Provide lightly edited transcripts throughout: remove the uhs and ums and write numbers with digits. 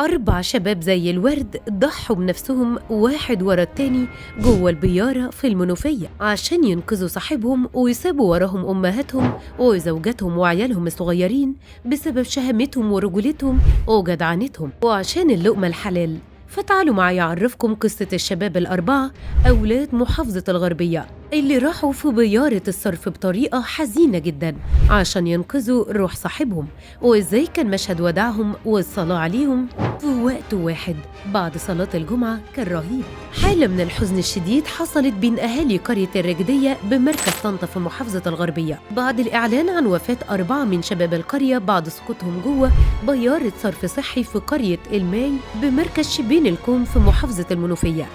4 شباب زي الورد ضحوا بنفسهم واحد ورا التاني جوه البيارة في المنوفية عشان ينقذوا صاحبهم ويسابوا وراهم أمهاتهم وزوجاتهم وعيالهم الصغيرين بسبب شهامتهم ورجولتهم وجدعنتهم وعشان اللقمة الحلال. فتعالوا معايا أعرفكم قصة الشباب ال4 أولاد محافظة الغربية اللي راحوا في بيارة الصرف بطريقة حزينة جدا عشان ينقذوا روح صاحبهم، وإزاي كان مشهد وداعهم والصلاة عليهم في وقت واحد بعد صلاة الجمعة كان رهيب. حالة من الحزن الشديد حصلت بين أهالي قرية الرجدية بمركز طنطا في محافظة الغربية بعد الإعلان عن وفاة 4 من شباب القرية بعد سقوطهم جوه بيارة صرف صحي في قرية الماي بمركز شبين الكوم في محافظة المنوفية.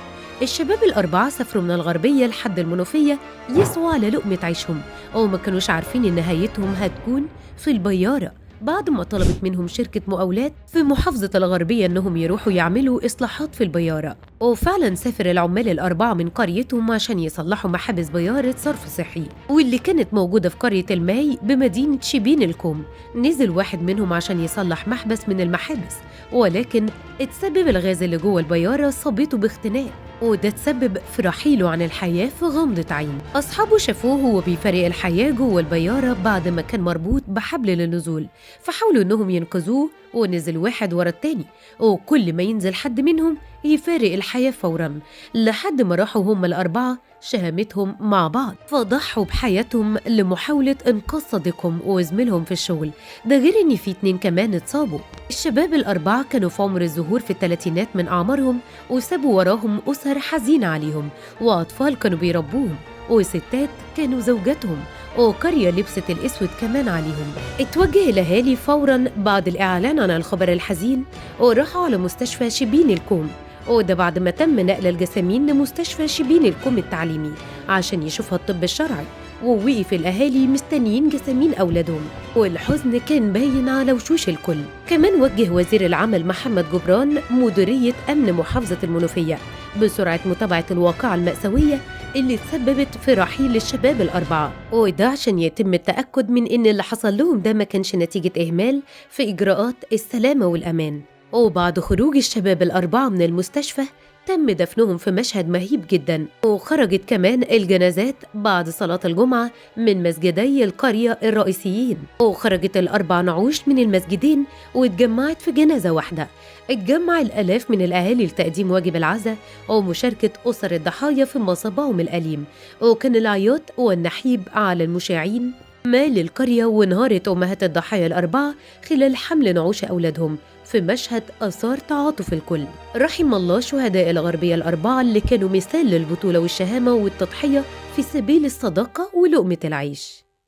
الشباب ال4 سافروا من الغربية لحد المنوفية يسعوا على لقمة عيشهم، وما كانوش عارفين إن نهايتهم هتكون في البيارة بعد ما طلبت منهم شركة مقاولات في محافظة الغربية إنهم يروحوا يعملوا إصلاحات في البيارة. وفعلا سافر العمال ال4 من قريتهم عشان يصلحوا محابس بيارة صرف صحي واللي كانت موجودة في قرية الماي بمدينة شبين الكوم. نزل واحد منهم عشان يصلح محبس من المحابس، ولكن اتسبب الغاز اللي جوه البيارة صابته باختناق، وده تسبب في رحيله عن الحياة في غمضة عين. أصحابه شافوه وهو بيفارق الحياة جوه البيارة بعد ما كان مربوط بحبل للنزول، فحاولوا إنهم ينقذوه ونزل واحد ورا التاني، وكل ما ينزل حد منهم يفارق الحياة فوراً لحد ما راحوا هم ال4 شهامتهم مع بعض فضحوا بحياتهم لمحاولة إنقاذ صديقهم وزميلهم في الشغل. ده غير إن في 2 كمان اتصابوا. الشباب ال4 كانوا في عمر الزهور في الثلاثينات من أعمارهم، وسابوا وراهم أسر حزينة عليهم، وأطفال كانوا بيربوهم، وستات كانوا زوجاتهم، وقرية لبست الأسود كمان عليهم. اتوجه الأهالي فوراً بعد الإعلان عن الخبر الحزين وراحوا على مستشفى شبين الكوم، وده بعد ما تم نقل الجسامين لمستشفى شبين الكوم التعليمي عشان يشوفها الطب الشرعي. ووقف الأهالي مستنيين جسامين أولادهم، والحزن كان باين على وشوش الكل. كمان وجه وزير العمل محمد جبران مديرية أمن محافظة المنوفية بسرعة متابعة الواقعة المأساوية اللي تسببت في رحيل الشباب ال4، وده عشان يتم التأكد من إن اللي حصل لهم ده ما كانش نتيجة إهمال في إجراءات السلامة والأمان. وبعد خروج الشباب ال4 من المستشفى تم دفنهم في مشهد مهيب جدا، وخرجت كمان الجنازات بعد صلاة الجمعة من مسجدي القرية الرئيسيين، وخرجت ال4 نعوش من المسجدين واتجمعت في جنازة واحدة. اتجمع الآلاف من الأهالي لتقديم واجب العزاء ومشاركة أسر الضحايا في مصابهم الأليم، وكان العياط والنحيب على المشاعين مال القرية. وانهارت أمهات الضحايا ال4 خلال حمل نعوش أولادهم في مشهد أثار تعاطف الكل. رحم الله شهداء الغربية ال4 اللي كانوا مثال للبطولة والشهامة والتضحية في سبيل الصداقة ولقمة العيش.